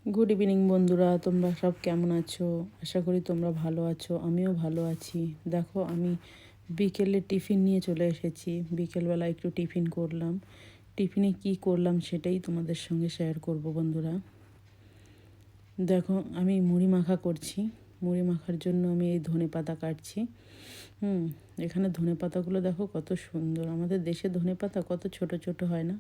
Good evening বন্ধুরা, তোমরা সব কেমন আছো? আশা করি তোমরা ভালো আছো, আমিও ভালো আছি। দেখো, আমি বিকেলে টিফিন নিয়ে চলে এসেছি। বিকেলবেলা একটু টিফিন করলাম। টিফিনে কি করলাম সেটাই তোমাদের সঙ্গে শেয়ার করব বন্ধুরা। দেখো, আমি মুড়ি মাখা করছি। মুড়ি মাখার জন্য আমি এই ধনেপাতা কাটছি। এখানে ধনেপাতাগুলো দেখো কত সুন্দর। আমাদের দেশে ধনেপাতা কত ছোট ছোট হয় না?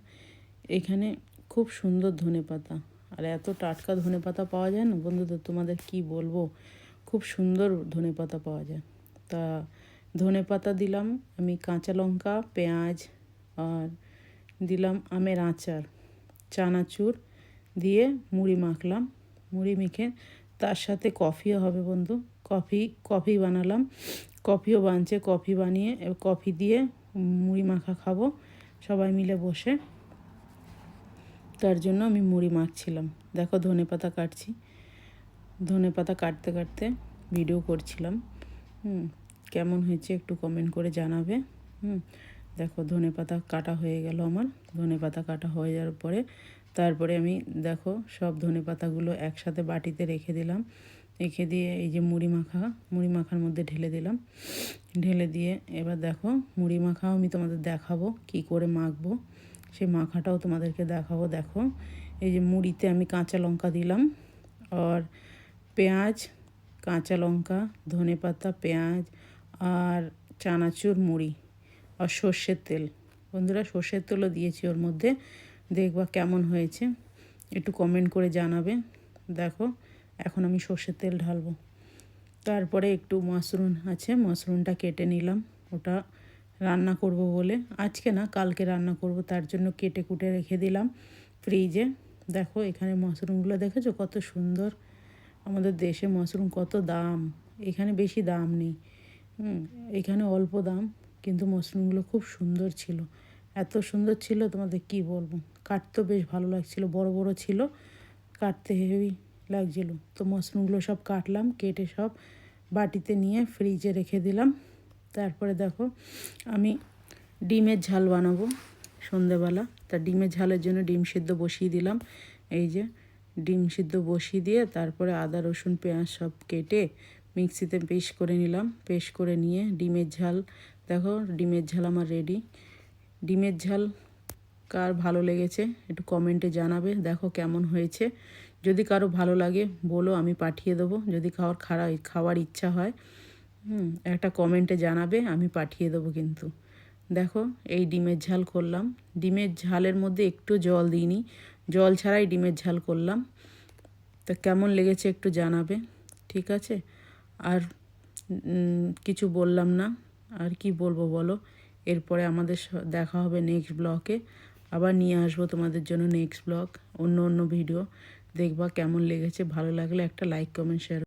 এখানে খুব সুন্দর ধনেপাতা, আর এত টাটকা ধনেপাতা পাওয়া যায় না বন্ধুদের, তোমাদের কি বলবো। খুব সুন্দর ধনেপাতা পাওয়া যায়। তা ধনেপাতা দিলাম আমি, কাঁচা লঙ্কা, পেঁয়াজ, আর দিলাম আমের আচার, চানাচুর দিয়ে মুড়ি মাখলাম। মুড়ি মেখে তার সাথে কফিও হবে বন্ধু। কফি বানালাম। কফিও বানছে। কফি বানিয়ে কফি দিয়ে মুড়ি মাখা খাবো সবাই মিলে বসে। তার জন্য আমি মুড়ি মাখছিলাম। দেখো, ধনেপাতা কাটছি। ধনেপাতা কাটতে কাটতে ভিডিও করছিলাম। কেমন হয়েছে একটু কমেন্ট করে জানাবে। দেখো, ধনেপাতা কাটা হয়ে গেল আমার। ধনেপাতা কাটা হয়ে যাওয়ার পরে তারপরে আমি দেখো সব ধনেপাতাগুলো একসাথে বাটিতে রেখে দিলাম। রেখে দিয়ে এই যে মুড়ি মাখার মধ্যে ঢেলে দিলাম। ঢেলে দিয়ে এবার দেখো মুড়ি মাখাও আমি তোমাদের দেখাবো কি করে মাখবো। সেই মাখাটাও তোমাদেরকে দেখাবো। দেখো, এই যে মুড়িতে আমি কাঁচা লঙ্কা দিলাম, আর পেঁয়াজ, কাঁচা লঙ্কা, ধনেপাতা, পেঁয়াজ আর চানাচুর, মুড়ি আর সর্ষের তেল। বন্ধুরা, সর্ষের তেলও দিয়েছি ওর মধ্যে। দেখবা কেমন হয়েছে, একটু কমেন্ট করে জানাবে। দেখো, এখন আমি সর্ষের তেল ঢালবো। তারপরে একটু মাশরুম আছে, মাশরুমটা কেটে নিলাম। ওটা রান্না করব বলে, আজকে না কালকে রান্না করব, তার জন্য কেটে কুটে রেখে দিলাম ফ্রিজে। দেখো, এখানে মাশরুমগুলো দেখেছো কত সুন্দর। আমাদের দেশে মাশরুম কত দাম, এখানে বেশি দাম নেই। এখানে অল্প দাম, কিন্তু মাশরুমগুলো খুব সুন্দর ছিল। এত সুন্দর ছিল তোমাদের কি বলবো। কাটতেও বেশ ভালো লাগছিল, বড় বড় ছিল, কাটতে হেভি লাগছিল। তো মাশরুমগুলো সব কাটলাম, কেটে সব বাটিতে নিয়ে ফ্রিজে রেখে দিলাম। তারপরে দেখো, আমি ডিমের ঝাল বানাবো সন্ধেবেলা। তা ডিমের ঝালের জন্য ডিম সিদ্ধ বসিয়ে দিলাম। এই যে ডিম সিদ্ধ বসিয়ে দিয়ে তারপরে আদা রসুন পেঁয়াজ সব কেটে মিক্সিতে পেস্ট করে নিলাম। পেস্ট করে নিয়ে ডিমের ঝাল, দেখো ডিমের ঝাল আমার রেডি। ডিমের ঝাল কার ভালো লেগেছে একটু কমেন্টে জানাবে। দেখো কেমন হয়েছে। যদি কারো ভালো লাগে বলো, আমি পাঠিয়ে দেবো। যদি খাওয়ার ইচ্ছা হয় একটা কমেন্টে জানাবে, আমি পাঠিয়ে দেবো কিন্তু। দেখো, এই ডিমের ঝাল করলাম। ডিমের ঝালের মধ্যে একটু জল দিইনি, জল ছাড়াই ডিমের ঝাল করলাম। তা কেমন লেগেছে একটু জানাবে, ঠিক আছে? আর কিছু বললাম না, আর কি বলবো বলো। এরপরে আমাদের দেখা হবে নেক্সট ব্লগে। আবার নিয়ে আসবো তোমাদের জন্য নেক্সট ব্লগ, অন্য ভিডিও। দেখবা কেমন লেগেছে। ভালো লাগলে একটা লাইক কমেন্ট শেয়ার